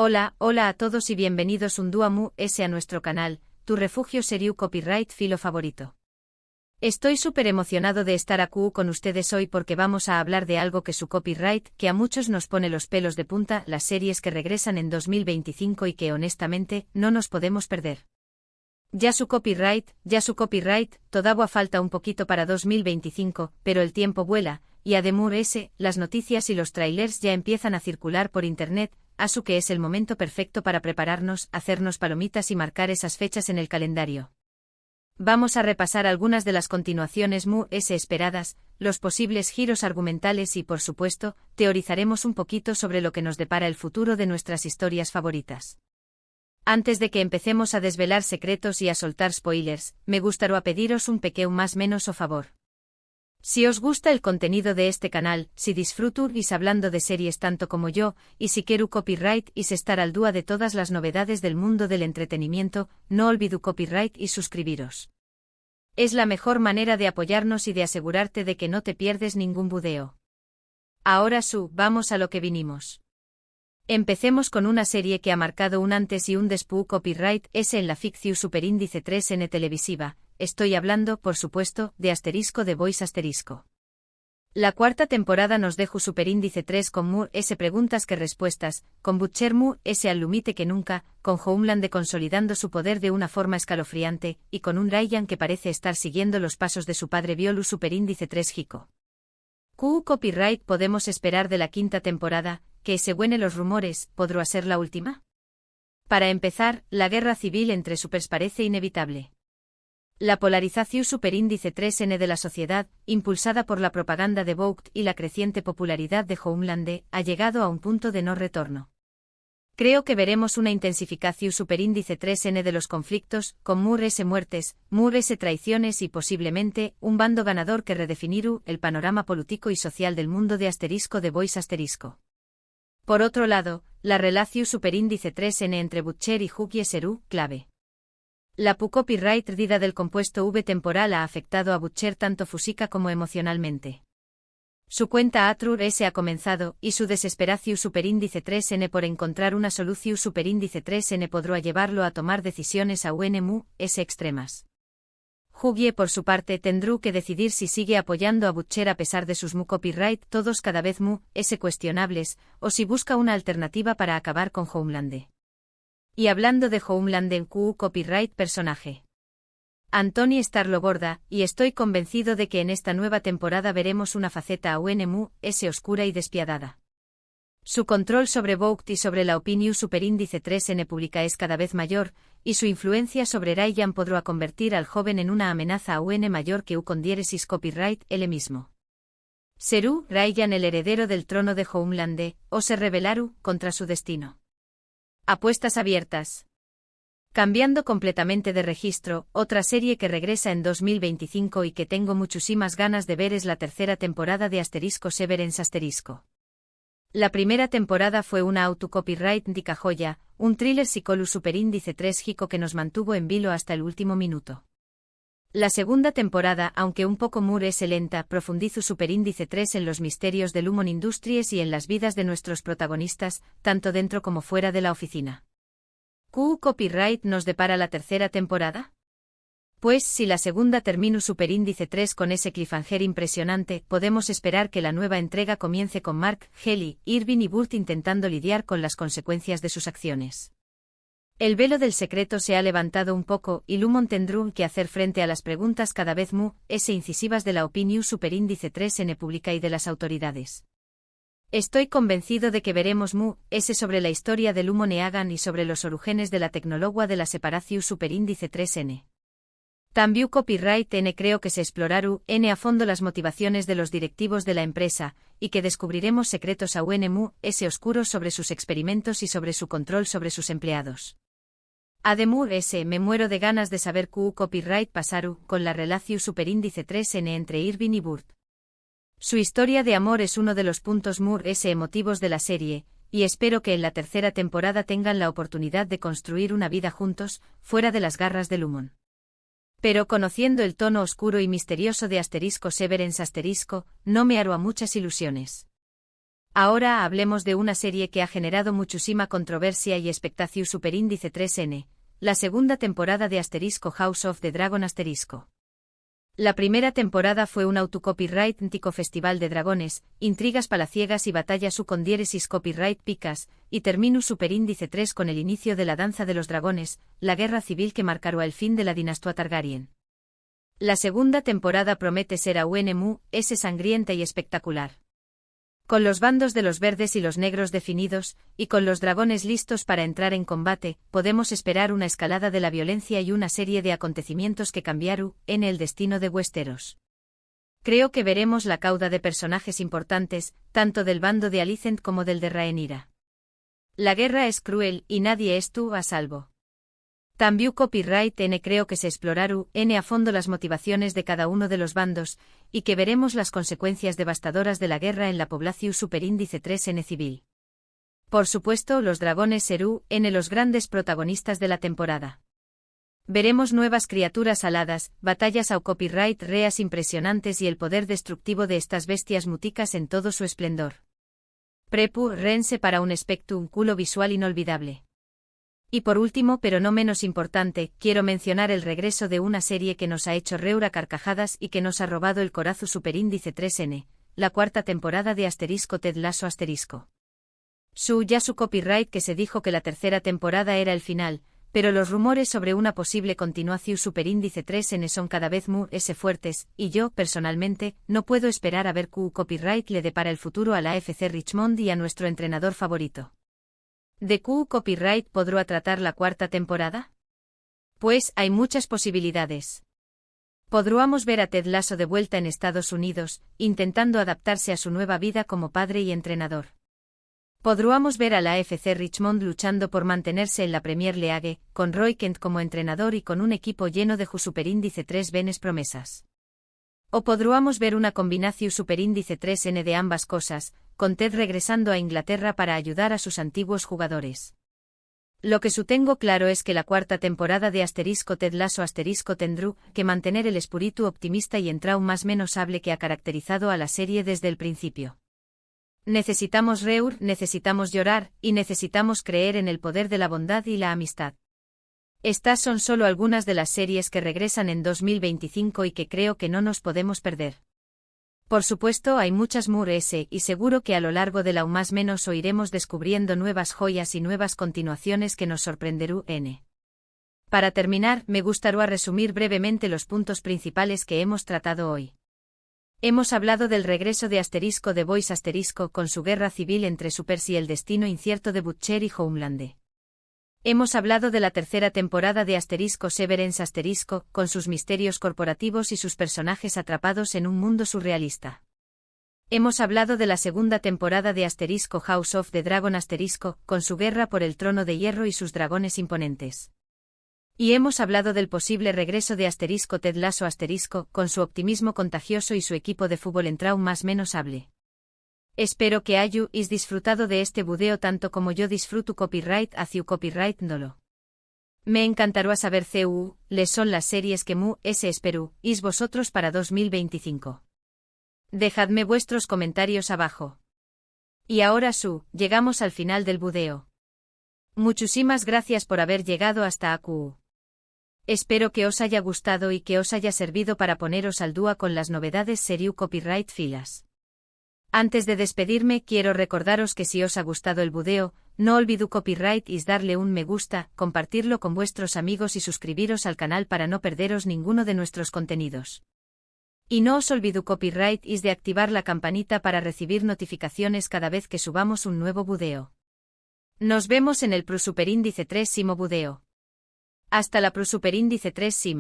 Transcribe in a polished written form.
Hola a todos y bienvenidos un día más a nuestro canal, tu refugio serio copyright filo favorito. Estoy súper emocionado de estar aquí con ustedes hoy porque vamos a hablar de algo que su copyright, que a muchos nos pone los pelos de punta, las series que regresan en 2025 y que honestamente, no nos podemos perder. Ya su copyright, todavía falta un poquito para 2025, pero el tiempo vuela, y además las noticias y los trailers ya empiezan a circular por internet, así que es el momento perfecto para prepararnos, hacernos palomitas y marcar esas fechas en el calendario. Vamos a repasar algunas de las continuaciones esperadas, los posibles giros argumentales y, por supuesto, teorizaremos un poquito sobre lo que nos depara el futuro de nuestras historias favoritas. Antes de que empecemos a desvelar secretos y a soltar spoilers, me gustaría pediros un pequeño más menos o favor. Si os gusta el contenido de este canal, si disfrutáis hablando de series tanto como yo, y si quiero copyright y estar al día de todas las novedades del mundo del entretenimiento, no olvido copyright y suscribiros. Es la mejor manera de apoyarnos y de asegurarte de que no te pierdes ningún video. Ahora vamos a lo que vinimos. Empecemos con una serie que ha marcado un antes y un después copyright en la ficción superíndice 3N televisiva. Estoy hablando, por supuesto, de The Voice ***. La cuarta temporada nos dejó superíndice 3 con preguntas que respuestas, con Butcher al lumite que nunca, con Homeland consolidando su poder de una forma escalofriante, y con un Ryan que parece estar siguiendo los pasos de su padre Violu superíndice 3 Hiko. ¿Qué copyright podemos esperar de la quinta temporada, que según los rumores, podrá ser la última? Para empezar, la guerra civil entre supers parece inevitable. La polarización superíndice 3N de la sociedad, impulsada por la propaganda de Vogt y la creciente popularidad de Homeland, ha llegado a un punto de no retorno. Creo que veremos una intensificación superíndice 3N de los conflictos, con muertes, traiciones y posiblemente, un bando ganador que redefinirá el panorama político y social del mundo de The Voice ***. Por otro lado, la relación superíndice 3N entre Butcher y Hugh será clave. La copyright dida del compuesto V temporal ha afectado a Butcher tanto física como emocionalmente. Su cuenta Atrur ha comenzado, y su desesperación superíndice 3N por encontrar una solución superíndice 3N podrá llevarlo a tomar decisiones aún extremas. Hugh, por su parte, tendrá que decidir si sigue apoyando a Butcher a pesar de sus copyright todos cada vez cuestionables, o si busca una alternativa para acabar con Homeland. Y hablando de Homeland en copyright personaje. Anthony Starloborda, y estoy convencido de que en esta nueva temporada veremos una faceta aún oscura y despiadada. Su control sobre Vogt y sobre la opinión superíndice 3N pública es cada vez mayor, y su influencia sobre Ryan podrá convertir al joven en una amenaza aún mayor que con diéresis copyright él mismo. ¿Será Ryan el heredero del trono de Homeland, o se rebelará contra su destino? Apuestas abiertas. Cambiando completamente de registro, otra serie que regresa en 2025 y que tengo muchísimas ganas de ver es la tercera temporada de Severance ***. La primera temporada fue una auto-copyright dica joya, un thriller psicólogo superíndice 3 Hiko que nos mantuvo en vilo hasta el último minuto. La segunda temporada, aunque un poco lenta, profundiza superíndice 3 en los misterios de Lumon Industries y en las vidas de nuestros protagonistas, tanto dentro como fuera de la oficina. ¿Qué copyright nos depara la tercera temporada? Pues si la segunda termina superíndice 3 con ese cliffhanger impresionante, podemos esperar que la nueva entrega comience con Mark, Helly, Irving y Burt intentando lidiar con las consecuencias de sus acciones. El velo del secreto se ha levantado un poco y Lumon tendrá que hacer frente a las preguntas cada vez incisivas de la opinión superíndice 3N pública y de las autoridades. Estoy convencido de que veremos sobre la historia de Lumon Eagan y sobre los orígenes de la tecnología de la separación superíndice 3N. También copyright N creo que se explorará a fondo las motivaciones de los directivos de la empresa, y que descubriremos secretos aún oscuros sobre sus experimentos y sobre su control sobre sus empleados. Además me muero de ganas de saber qué copyright pasará con la relación superíndice 3N entre Irving y Burt. Su historia de amor es uno de los puntos emotivos de la serie, y espero que en la tercera temporada tengan la oportunidad de construir una vida juntos, fuera de las garras de Lumon. Pero conociendo el tono oscuro y misterioso de Severance ***, no me hará muchas ilusiones. Ahora hablemos de una serie que ha generado muchísima controversia y expectación superíndice 3N, la segunda temporada de House of the Dragon *. La primera temporada fue un autocopyright-tico festival de dragones, intrigas palaciegas y batallas con diéresis copyright picas, y terminó superíndice 3 con el inicio de la danza de los dragones, la guerra civil que marcará el fin de la dinastía Targaryen. La segunda temporada promete ser aún sangrienta y espectacular. Con los bandos de los verdes y los negros definidos, y con los dragones listos para entrar en combate, podemos esperar una escalada de la violencia y una serie de acontecimientos que cambiarán el destino de Westeros. Creo que veremos la cauda de personajes importantes, tanto del bando de Alicent como del de Rhaenyra. La guerra es cruel y nadie estuvo a salvo. También copyright creo que se explorará a fondo las motivaciones de cada uno de los bandos, y que veremos las consecuencias devastadoras de la guerra en la población superíndice 3N civil. Por supuesto, los dragones serán los grandes protagonistas de la temporada. Veremos nuevas criaturas aladas, batallas au copyright reas impresionantes y el poder destructivo de estas bestias muticas en todo su esplendor. Rense para un espectáculo visual inolvidable. Y por último, pero no menos importante, quiero mencionar el regreso de una serie que nos ha hecho reír a carcajadas y que nos ha robado el corazón superíndice 3N, la cuarta temporada de Ted Lasso *. Su copyright que se dijo que la tercera temporada era el final, pero los rumores sobre una posible continuación superíndice 3N son cada vez más fuertes, y yo, personalmente, no puedo esperar a ver qué copyright le depara el futuro a la FC Richmond y a nuestro entrenador favorito. ¿De qué copyright podrá tratar la cuarta temporada? Pues hay muchas posibilidades. Podríamos ver a Ted Lasso de vuelta en Estados Unidos, intentando adaptarse a su nueva vida como padre y entrenador. Podríamos ver a la FC Richmond luchando por mantenerse en la Premier League, con Roy Kent como entrenador y con un equipo lleno de superíndice 3 venes promesas. O podríamos ver una combinación superíndice 3N de ambas cosas, con Ted regresando a Inglaterra para ayudar a sus antiguos jugadores. Lo que tengo claro es que la cuarta temporada de Ted Lasso tendrá que mantener el espíritu optimista y entrao más menos hable que ha caracterizado a la serie desde el principio. Necesitamos reír, necesitamos llorar, y necesitamos creer en el poder de la bondad y la amistad. Estas son solo algunas de las series que regresan en 2025 y que creo que no nos podemos perder. Por supuesto hay muchas y seguro que a lo largo de la más menos oiremos descubriendo nuevas joyas y nuevas continuaciones que nos sorprenderán. Para terminar, me gustaría resumir brevemente los puntos principales que hemos tratado hoy. Hemos hablado del regreso de The Boys con su guerra civil entre Supers y el destino incierto de Butcher y Homeland. Hemos hablado de la tercera temporada de Severance con sus misterios corporativos y sus personajes atrapados en un mundo surrealista. Hemos hablado de la segunda temporada de House of the Dragon con su guerra por el trono de hierro y sus dragones imponentes. Y hemos hablado del posible regreso de Ted Lasso con su optimismo contagioso y su equipo de fútbol entrao más menos hable. Espero que hayáis disfrutado de este video tanto como yo disfruto copyright hacia copyright dolo. Me encantará saber les son las series que espero is vosotros para 2025. Dejadme vuestros comentarios abajo. Y ahora llegamos al final del video. Muchísimas gracias por haber llegado hasta aquí. Espero que os haya gustado y que os haya servido para poneros al día con las novedades serie copyright filas. Antes de despedirme quiero recordaros que si os ha gustado el video, no olvidéis copyright y darle un me gusta, compartirlo con vuestros amigos y suscribiros al canal para no perderos ninguno de nuestros contenidos. Y no os olvidéis copyright y de activar la campanita para recibir notificaciones cada vez que subamos un nuevo video. Nos vemos en el superíndice 3 video. Hasta la superíndice 3.